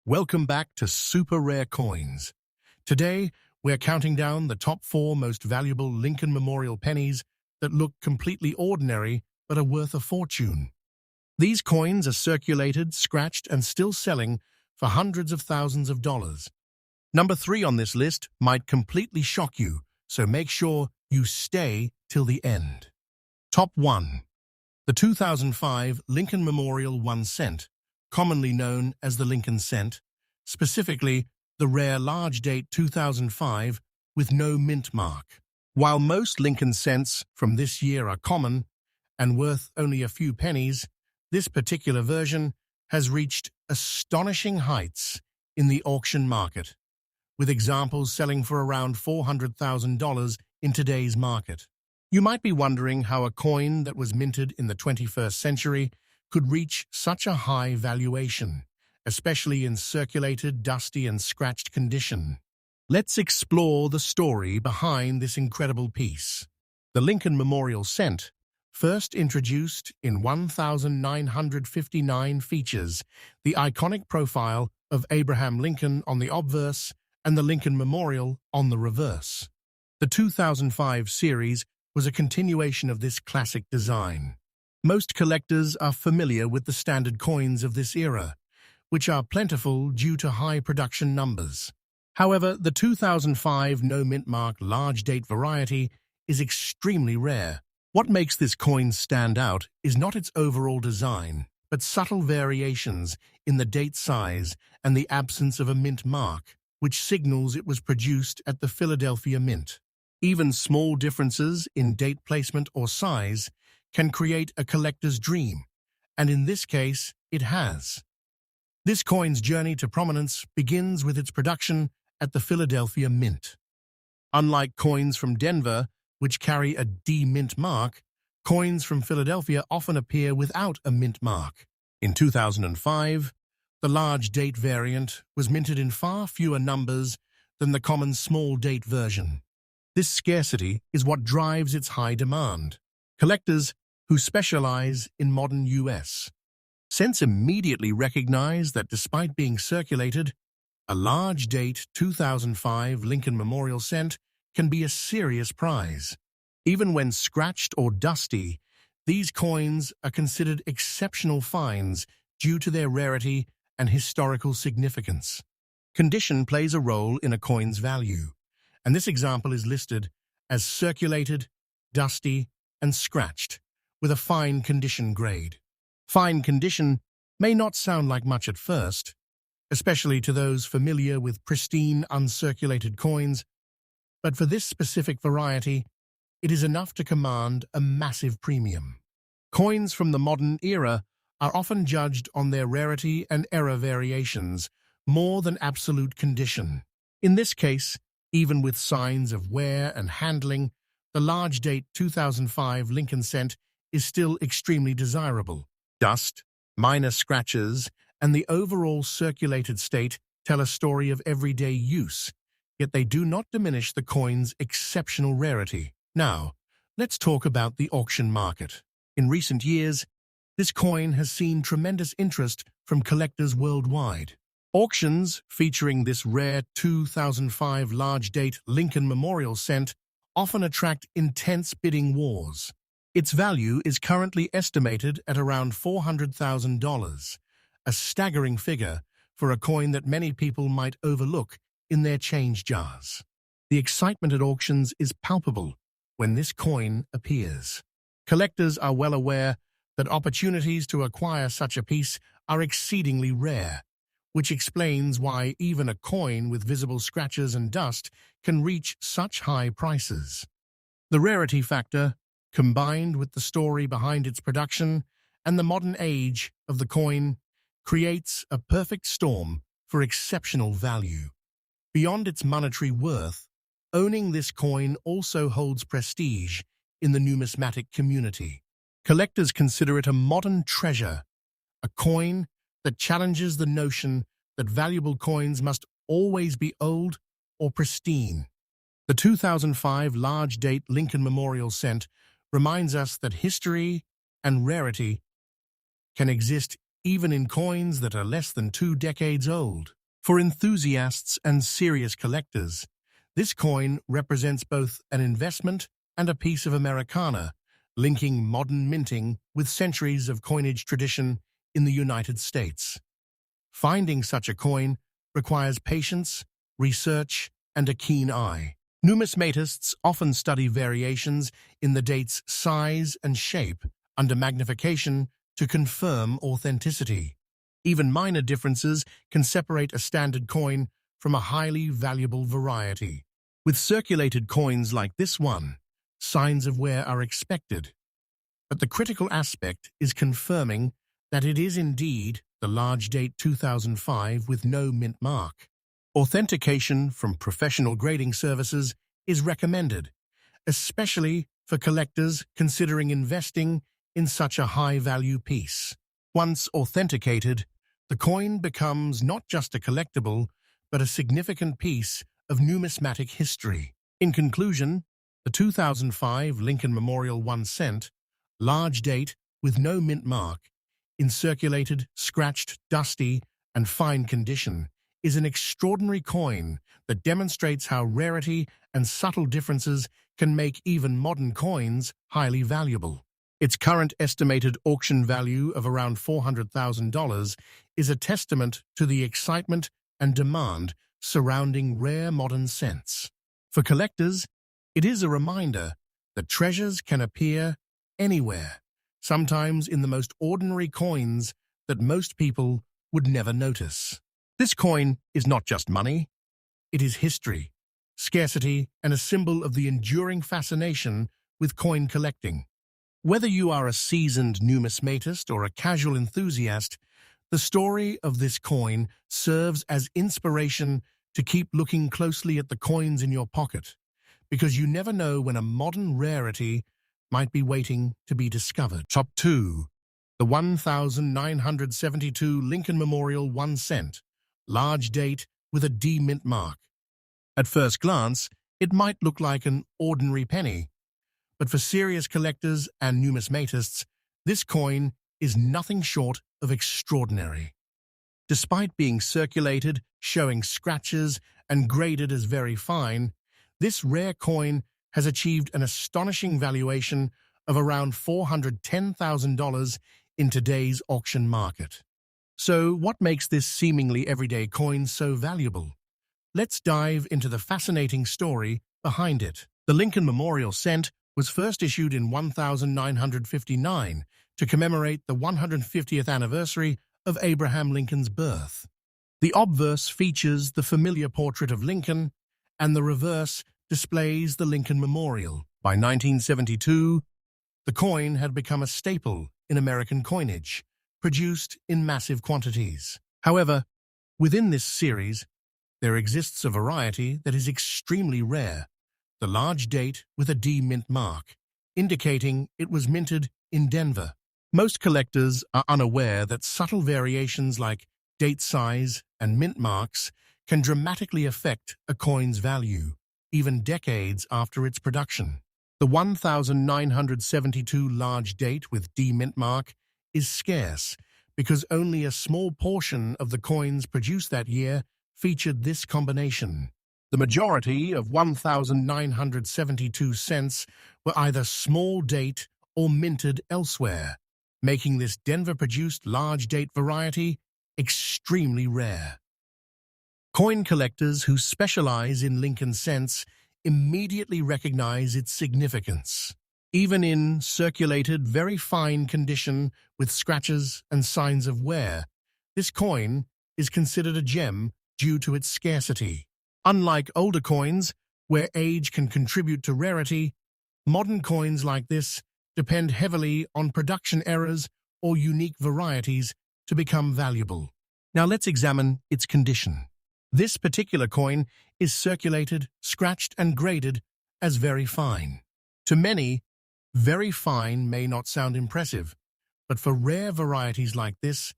Welcome back to Super Rare Coins. Today, we're counting down the top 4 most valuable Lincoln Memorial pennies that look completely ordinary but are worth a fortune. These coins are circulated, scratched, and still selling for hundreds of thousands of dollars. Number 3 on this list might completely shock you, so make sure you stay till the end. Top 1. The 2005 Lincoln Memorial 1 cent, commonly known as the Lincoln cent, specifically the rare large date 2005 with no mint mark. While most Lincoln cents from this year are common and worth only a few pennies, this particular version has reached astonishing heights in the auction market, with examples selling for around $400,000 in today's market. You might be wondering how a coin that was minted in the 21st century could reach such a high valuation, especially in circulated, dusty, and scratched condition. Let's explore the story behind this incredible piece. The Lincoln Memorial cent, first introduced in 1959, features the iconic profile of Abraham Lincoln on the obverse and the Lincoln Memorial on the reverse. The 2005 series was a continuation of this classic design. Most collectors are familiar with the standard coins of this era, which are plentiful due to high production numbers. However, the 2005 no mint mark large date variety is extremely rare. What makes this coin stand out is not its overall design, but subtle variations in the date size and the absence of a mint mark, which signals it was produced at the Philadelphia Mint. Even small differences in date placement or size can create a collector's dream, and in this case, it has. This coin's journey to prominence begins with its production at the Philadelphia Mint. Unlike coins from Denver, which carry a D-mint mark, coins from Philadelphia often appear without a mint mark. In 2005, the large date variant was minted in far fewer numbers than the common small date version. This scarcity is what drives its high demand. Collectors who specialize in modern U.S. cents immediately recognize that despite being circulated, a large date 2005 Lincoln Memorial cent can be a serious prize. Even when scratched or dusty, these coins are considered exceptional finds due to their rarity and historical significance. Condition plays a role in a coin's value, and this example is listed as circulated, dusty, and scratched, with a fine condition grade. Fine condition may not sound like much at first, especially to those familiar with pristine, uncirculated coins, but for this specific variety, it is enough to command a massive premium. Coins from the modern era are often judged on their rarity and error variations more than absolute condition. In this case, even with signs of wear and handling, the large date 2005 Lincoln cent is still extremely desirable. Dust, minor scratches, and the overall circulated state tell a story of everyday use, yet they do not diminish the coin's exceptional rarity. Now, let's talk about the auction market. In recent years, this coin has seen tremendous interest from collectors worldwide. Auctions featuring this rare 2005 large date Lincoln Memorial cent often attract intense bidding wars. Its value is currently estimated at around $400,000, a staggering figure for a coin that many people might overlook in their change jars. The excitement at auctions is palpable when this coin appears. Collectors are well aware that opportunities to acquire such a piece are exceedingly rare, which explains why even a coin with visible scratches and dust can reach such high prices. The rarity factor, combined with the story behind its production and the modern age of the coin, creates a perfect storm for exceptional value. Beyond its monetary worth, owning this coin also holds prestige in the numismatic community. Collectors consider it a modern treasure, a coin that challenges the notion that valuable coins must always be old or pristine. The 2005 large date Lincoln Memorial cent reminds us that history and rarity can exist even in coins that are less than 2 decades old. For enthusiasts and serious collectors, this coin represents both an investment and a piece of Americana, linking modern minting with centuries of coinage tradition in the United States. Finding such a coin requires patience, research, and a keen eye. Numismatists often study variations in the date's size and shape under magnification to confirm authenticity. Even minor differences can separate a standard coin from a highly valuable variety. With circulated coins like this one, signs of wear are expected. But the critical aspect is confirming that it is indeed the large date 2005 with no mint mark. Authentication from professional grading services is recommended, especially for collectors considering investing in such a high-value piece. Once authenticated, the coin becomes not just a collectible, but a significant piece of numismatic history. In conclusion, the 2005 Lincoln Memorial 1 cent, large date with no mint mark, in circulated, scratched, dusty, and fine condition, is an extraordinary coin that demonstrates how rarity and subtle differences can make even modern coins highly valuable. Its current estimated auction value of around $400,000 is a testament to the excitement and demand surrounding rare modern cents. For collectors, it is a reminder that treasures can appear anywhere, sometimes in the most ordinary coins that most people would never notice. This coin is not just money, it is history, scarcity, and a symbol of the enduring fascination with coin collecting. Whether you are a seasoned numismatist or a casual enthusiast, the story of this coin serves as inspiration to keep looking closely at the coins in your pocket, because you never know when a modern rarity might be waiting to be discovered. Top 2. The 1972 Lincoln Memorial 1 cent, large date with a D mint mark. At first glance, it might look like an ordinary penny, but for serious collectors and numismatists, this coin is nothing short of extraordinary. Despite being circulated, showing scratches, and graded as very fine, this rare coin has achieved an astonishing valuation of around $410,000 in today's auction market. So, what makes this seemingly everyday coin so valuable? Let's dive into the fascinating story behind it. The Lincoln Memorial cent was first issued in 1959 to commemorate the 150th anniversary of Abraham Lincoln's birth. The obverse features the familiar portrait of Lincoln, and the reverse displays the Lincoln Memorial. By 1972, the coin had become a staple in American coinage, produced in massive quantities. However, within this series, there exists a variety that is extremely rare, the large date with a D mint mark, indicating it was minted in Denver. Most collectors are unaware that subtle variations like date size and mint marks can dramatically affect a coin's value, even decades after its production. The 1972 large date with D mint mark is scarce because only a small portion of the coins produced that year featured this combination. The majority of 1972 cents were either small date or minted elsewhere, making this Denver-produced large date variety extremely rare. Coin collectors who specialize in Lincoln cents immediately recognize its significance. Even in circulated, very fine condition with scratches and signs of wear, this coin is considered a gem due to its scarcity. Unlike older coins, where age can contribute to rarity, modern coins like this depend heavily on production errors or unique varieties to become valuable. Now let's examine its condition. This particular coin is circulated, scratched, and graded as very fine. To many, very fine may not sound impressive, but for rare varieties like this,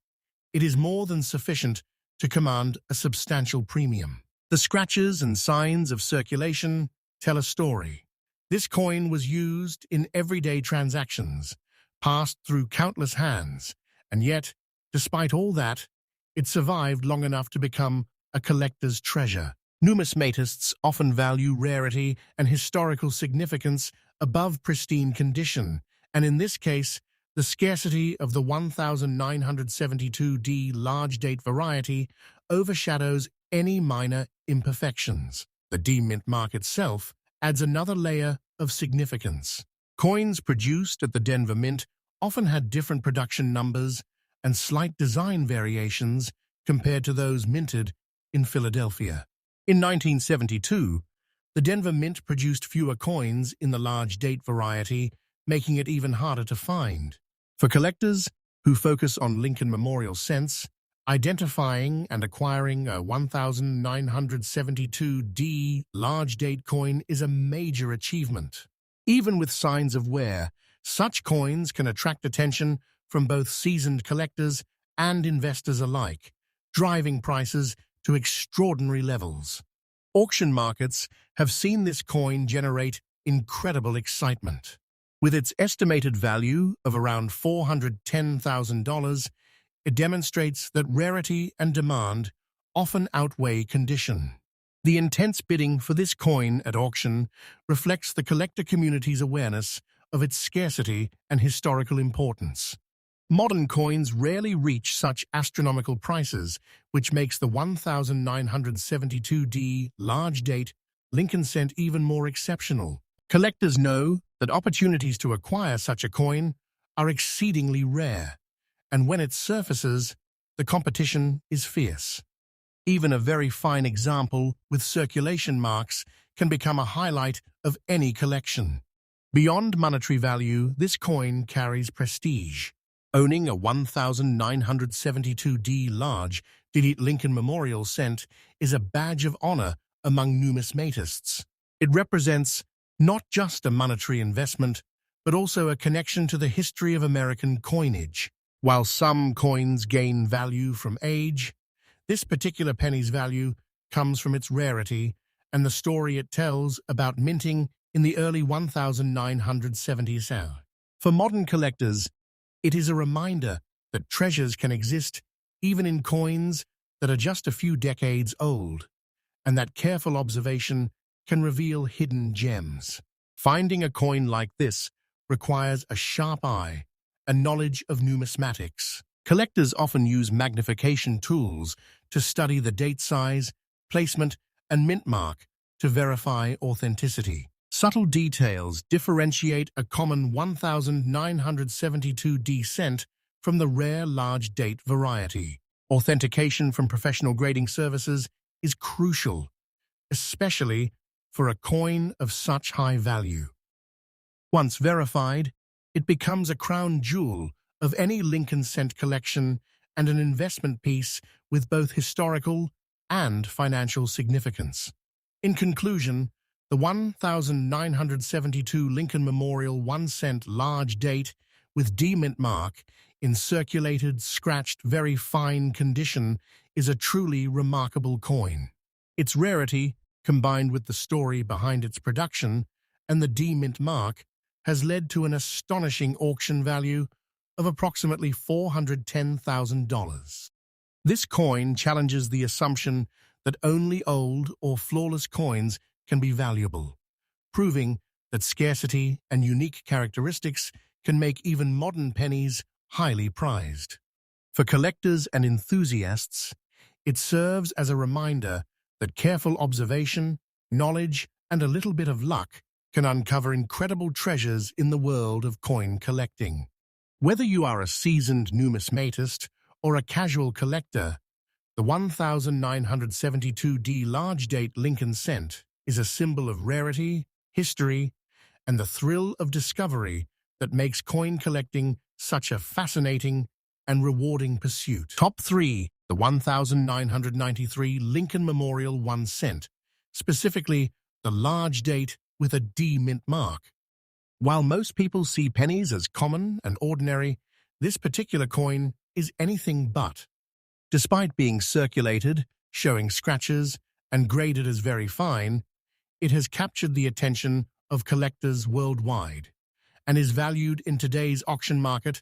it is more than sufficient to command a substantial premium. The scratches and signs of circulation tell a story. This coin was used in everyday transactions, passed through countless hands, and yet Despite all that, it survived long enough to become a collector's treasure. Numismatists often value rarity and historical significance above pristine condition, and in this case, the scarcity of the 1972D large date variety overshadows any minor imperfections. The D-mint mark itself adds another layer of significance. Coins produced at the Denver Mint often had different production numbers and slight design variations compared to those minted in Philadelphia. In 1972, the Denver Mint produced fewer coins in the large date variety, making it even harder to find. For collectors who focus on Lincoln Memorial cents, identifying and acquiring a 1972D large date coin is a major achievement. Even with signs of wear, such coins can attract attention from both seasoned collectors and investors alike, driving prices to extraordinary levels. Auction markets have seen this coin generate incredible excitement. With its estimated value of around $410,000, it demonstrates that rarity and demand often outweigh condition. The intense bidding for this coin at auction reflects the collector community's awareness of its scarcity and historical importance. Modern coins rarely reach such astronomical prices, which makes the 1972D large date Lincoln cent even more exceptional. Collectors know that opportunities to acquire such a coin are exceedingly rare, and when it surfaces, the competition is fierce. Even a very fine example with circulation marks can become a highlight of any collection. Beyond monetary value, this coin carries prestige. Owning a 1972D large date Lincoln Memorial cent is a badge of honor among numismatists. It represents not just a monetary investment, but also a connection to the history of American coinage. While some coins gain value from age, this particular penny's value comes from its rarity and the story it tells about minting in the early 1970s. For modern collectors, it is a reminder that treasures can exist even in coins that are just a few decades old, and that careful observation can reveal hidden gems. Finding a coin like this requires a sharp eye and knowledge of numismatics. Collectors often use magnification tools to study the date size, placement, and mint mark to verify authenticity. Subtle details differentiate a common 1972D cent from the rare large date variety. Authentication from professional grading services is crucial, especially for a coin of such high value. Once verified, it becomes a crown jewel of any Lincoln cent collection and an investment piece with both historical and financial significance. In conclusion, the 1972 Lincoln Memorial 1 cent large date with D-mint mark in circulated, scratched, very fine condition is a truly remarkable coin. Its rarity, combined with the story behind its production and the D-mint mark, has led to an astonishing auction value of approximately $410,000. This coin challenges the assumption that only old or flawless coins can be valuable, proving that scarcity and unique characteristics can make even modern pennies highly prized. For collectors and enthusiasts, it serves as a reminder that careful observation, knowledge, and a little bit of luck can uncover incredible treasures in the world of coin collecting. Whether you are a seasoned numismatist or a casual collector, the 1972D large date Lincoln cent is a symbol of rarity, history, and the thrill of discovery that makes coin collecting such a fascinating and rewarding pursuit. Top 3. The 1993 Lincoln Memorial 1 cent, specifically the large date with a D-mint mark. While most people see pennies as common and ordinary, this particular coin is anything but. Despite being circulated, showing scratches, and graded as very fine, it has captured the attention of collectors worldwide and is valued in today's auction market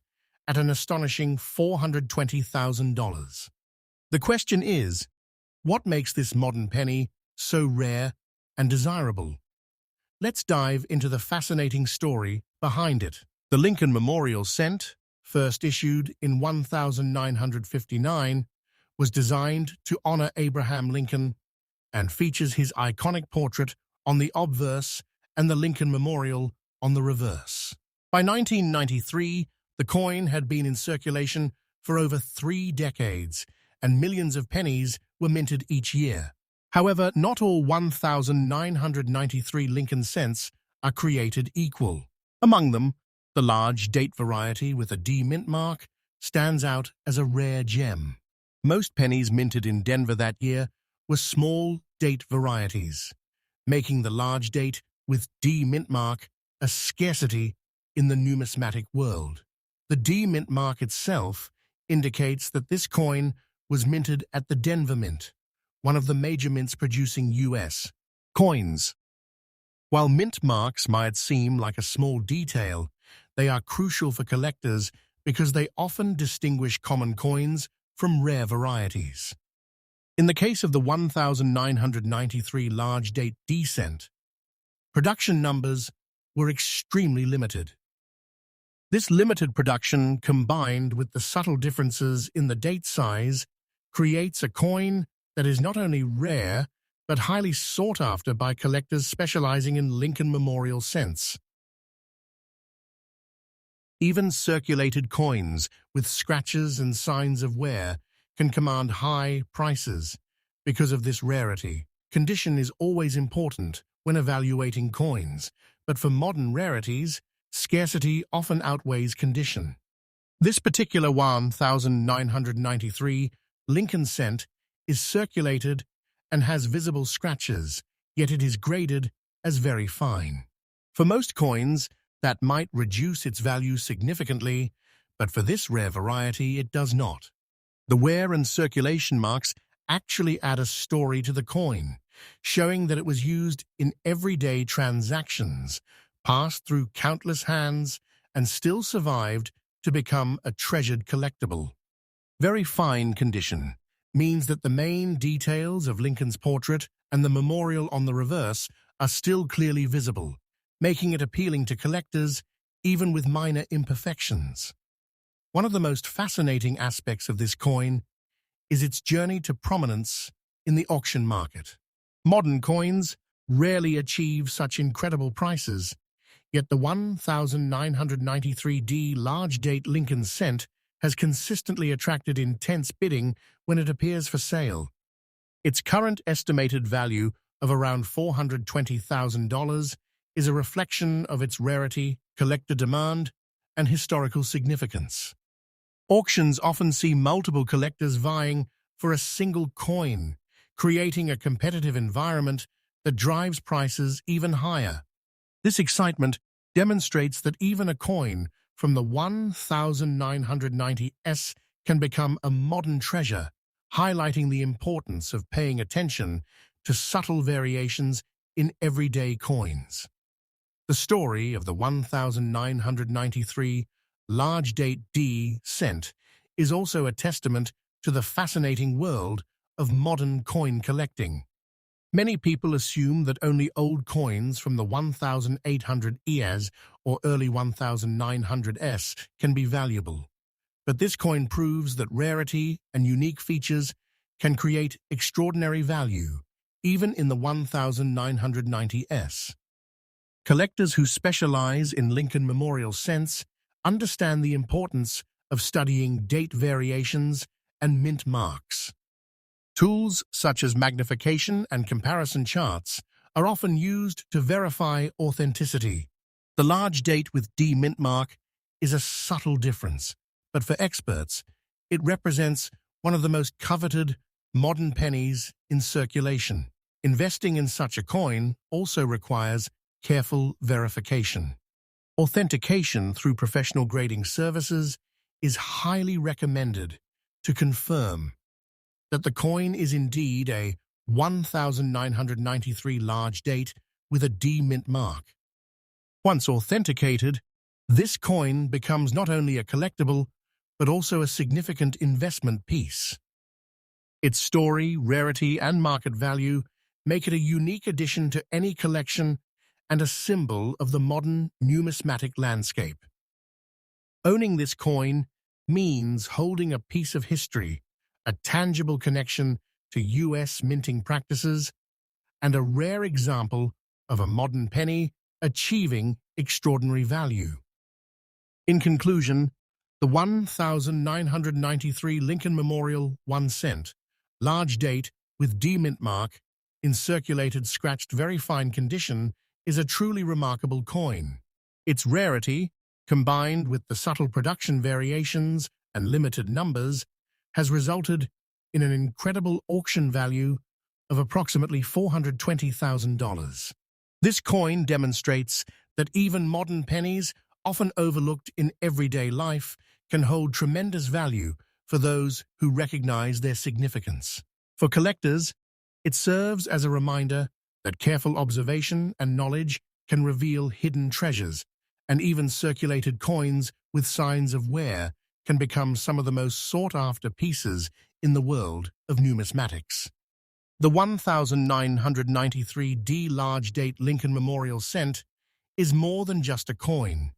at an astonishing $420,000. The question is, what makes this modern penny so rare and desirable? Let's dive into the fascinating story behind it. The Lincoln Memorial Cent, first issued in 1959, was designed to honor Abraham Lincoln and features his iconic portrait on the obverse and the Lincoln Memorial on the reverse. By 1993, the coin had been in circulation for over 3 decades, and millions of pennies were minted each year. However, not all 1,993 Lincoln cents are created equal. Among them, the large date variety with a D mint mark stands out as a rare gem. Most pennies minted in Denver that year were small date varieties, making the large date with D mint mark a scarcity in the numismatic world. The D mint mark itself indicates that this coin was minted at the Denver Mint, one of the major mints producing U.S. coins. While mint marks might seem like a small detail, they are crucial for collectors because they often distinguish common coins from rare varieties. In the case of the 1993 large date D cent, production numbers were extremely limited. This limited production, combined with the subtle differences in the date size, creates a coin that is not only rare, but highly sought after by collectors specializing in Lincoln Memorial cents. Even circulated coins with scratches and signs of wear can command high prices because of this rarity. Condition is always important when evaluating coins, but for modern rarities, scarcity often outweighs condition. This particular 1993 Lincoln cent is circulated and has visible scratches, yet it is graded as very fine. For most coins, that might reduce its value significantly, but for this rare variety, it does not. The wear and circulation marks actually add a story to the coin, showing that it was used in everyday transactions, passed through countless hands, and still survived to become a treasured collectible. Very fine condition means that the main details of Lincoln's portrait and the memorial on the reverse are still clearly visible, making it appealing to collectors even with minor imperfections. One of the most fascinating aspects of this coin is its journey to prominence in the auction market. Modern coins rarely achieve such incredible prices, yet the 1993D large-date Lincoln cent has consistently attracted intense bidding when it appears for sale. Its current estimated value of around $420,000 is a reflection of its rarity, collector demand, and historical significance. Auctions often see multiple collectors vying for a single coin, creating a competitive environment that drives prices even higher. This excitement demonstrates that even a coin from the 1990s can become a modern treasure, highlighting the importance of paying attention to subtle variations in everyday coins. The story of the 1993 large-date D cent is also a testament to the fascinating world of modern coin collecting. Many people assume that only old coins from the 1800s or early 1900s can be valuable. But this coin proves that rarity and unique features can create extraordinary value, even in the 1990s. Collectors who specialize in Lincoln Memorial cents understand the importance of studying date variations and mint marks. Tools such as magnification and comparison charts are often used to verify authenticity. The large date with D mint mark is a subtle difference, but for experts, it represents one of the most coveted modern pennies in circulation. Investing in such a coin also requires careful verification. Authentication through professional grading services is highly recommended to confirm that the coin is indeed a 1993 large date with a D mint mark. Once authenticated, this coin becomes not only a collectible, but also a significant investment piece. Its story, rarity, and market value make it a unique addition to any collection and a symbol of the modern numismatic landscape. Owning this coin means holding a piece of history, a tangible connection to U.S. minting practices, and a rare example of a modern penny achieving extraordinary value. In conclusion, the 1993 Lincoln Memorial 1 cent, large date with D mint mark, in circulated scratched very fine condition, is a truly remarkable coin. Its rarity, combined with the subtle production variations and limited numbers, has resulted in an incredible auction value of approximately $420,000. This coin demonstrates that even modern pennies, often overlooked in everyday life, can hold tremendous value for those who recognize their significance. For collectors, it serves as a reminder that careful observation and knowledge can reveal hidden treasures, and even circulated coins with signs of wear can become some of the most sought-after pieces in the world of numismatics. The 1993 D large date Lincoln Memorial cent is more than just a coin.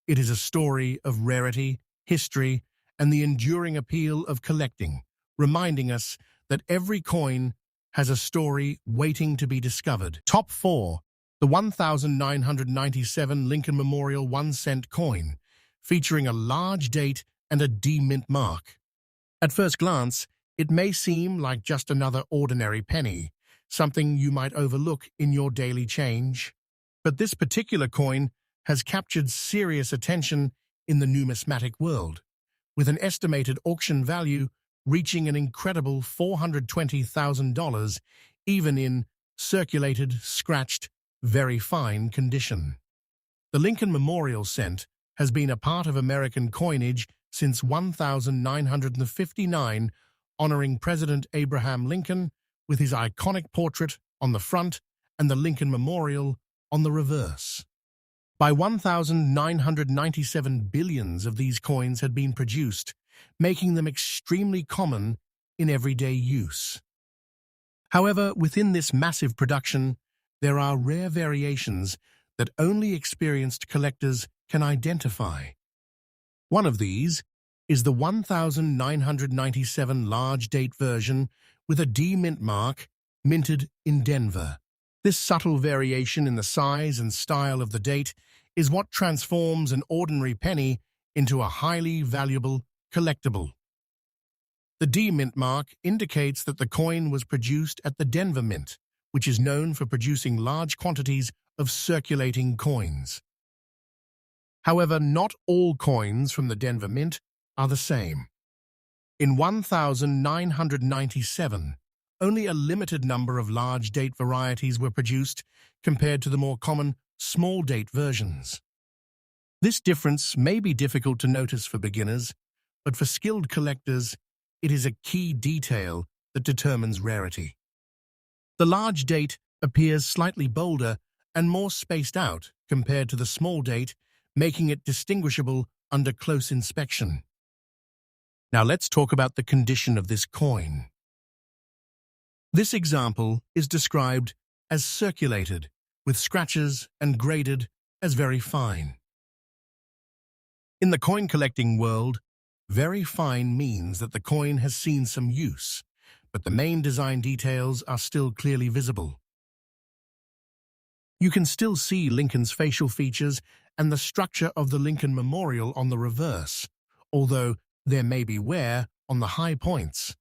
It is a story of rarity, history, and the enduring appeal of collecting, reminding us that every coin has a story waiting to be discovered. Top 4. The 1997 Lincoln Memorial 1 cent coin, featuring a large date and a D mint mark. At first glance, it may seem like just another ordinary penny, something you might overlook in your daily change. But this particular coin has captured serious attention in the numismatic world, with an estimated auction value reaching an incredible $420,000, even in circulated, scratched, very fine condition. The Lincoln Memorial cent has been a part of American coinage since 1959, honoring President Abraham Lincoln with his iconic portrait on the front and the Lincoln Memorial on the reverse. By 1997, billions of these coins had been produced, making them extremely common in everyday use. However, within this massive production, there are rare variations that only experienced collectors can identify. One of these is the 1997 large date version with a D mint mark, minted in Denver. This subtle variation in the size and style of the date is what transforms an ordinary penny into a highly valuable collectible. The D mint mark indicates that the coin was produced at the Denver Mint, which is known for producing large quantities of circulating coins. However, not all coins from the Denver Mint are the same. In 1997, only a limited number of large date varieties were produced compared to the more common small date versions. This difference may be difficult to notice for beginners, but for skilled collectors, it is a key detail that determines rarity. The large date appears slightly bolder and more spaced out compared to the small date, making it distinguishable under close inspection. Now let's talk about the condition of this coin. This example is described as circulated, with scratches, and graded as very fine. In the coin collecting world, very fine means that the coin has seen some use, but the main design details are still clearly visible. You can still see Lincoln's facial features and the structure of the Lincoln Memorial on the reverse, although there may be wear on the high points.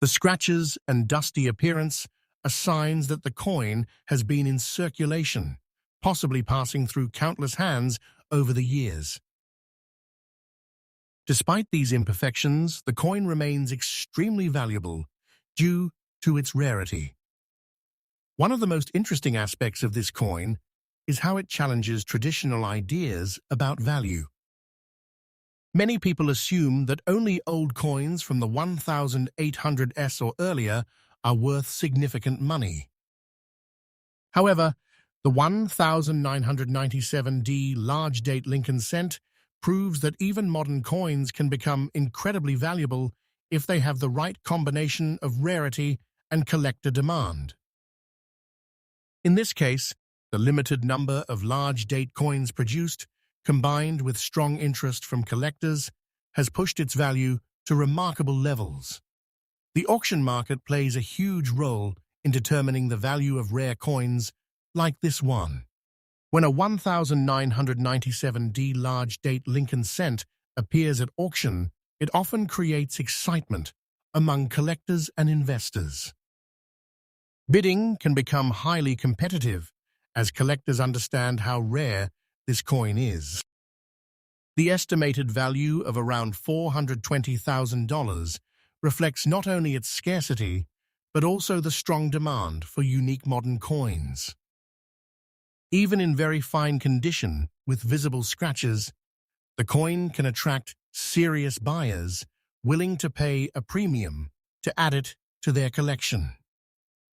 The scratches and dusty appearance are signs that the coin has been in circulation, possibly passing through countless hands over the years. Despite these imperfections, the coin remains extremely valuable due to its rarity. One of the most interesting aspects of this coin is how it challenges traditional ideas about value. Many people assume that only old coins from the 1800s or earlier are worth significant money. However, the 1997 D large date Lincoln cent proves that even modern coins can become incredibly valuable if they have the right combination of rarity and collector demand. In this case, the limited number of large-date coins produced, combined with strong interest from collectors, has pushed its value to remarkable levels. The auction market plays a huge role in determining the value of rare coins like this one. When a 1997D large-date Lincoln cent appears at auction, it often creates excitement among collectors and investors. Bidding can become highly competitive as collectors understand how rare this coin is. The estimated value of around $420,000 reflects not only its scarcity, but also the strong demand for unique modern coins. Even in very fine condition, with visible scratches, the coin can attract serious buyers willing to pay a premium to add it to their collection.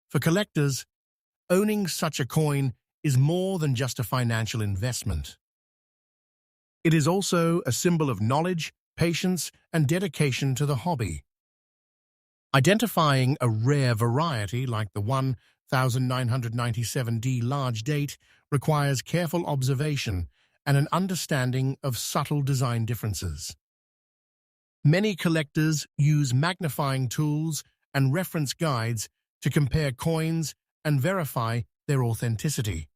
For collectors, owning such a coin is more than just a financial investment. It is also a symbol of knowledge, patience, and dedication to the hobby. Identifying a rare variety like the 1997D large date requires careful observation and an understanding of subtle design differences. Many collectors use magnifying tools and reference guides to compare coins and verify their authenticity.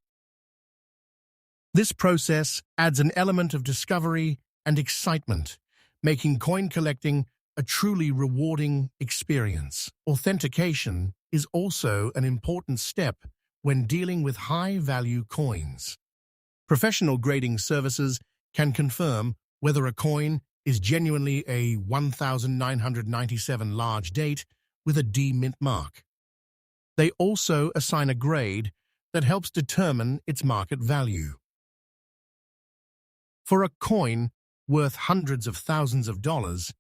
This process adds an element of discovery and excitement, making coin collecting a truly rewarding experience. Authentication is also an important step when dealing with high-value coins. Professional grading services can confirm whether a coin is genuinely a 1997 large date with a D mint mark. They also assign a grade that helps determine its market value. For a coin worth hundreds of thousands of dollars,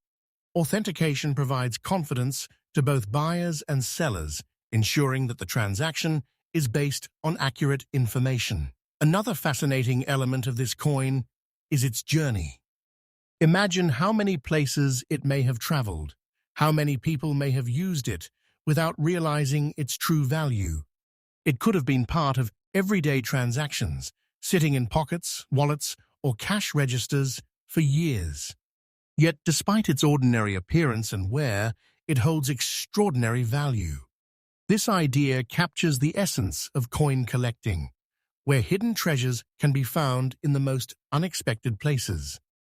authentication provides confidence to both buyers and sellers, ensuring that the transaction is based on accurate information. Another fascinating element of this coin is its journey. Imagine how many places it may have traveled, how many people may have used it without realizing its true value. It could have been part of everyday transactions, sitting in pockets, wallets, or cash registers for years. Yet, despite its ordinary appearance and wear, it holds extraordinary value. This idea captures the essence of coin collecting, where hidden treasures can be found in the most unexpected places.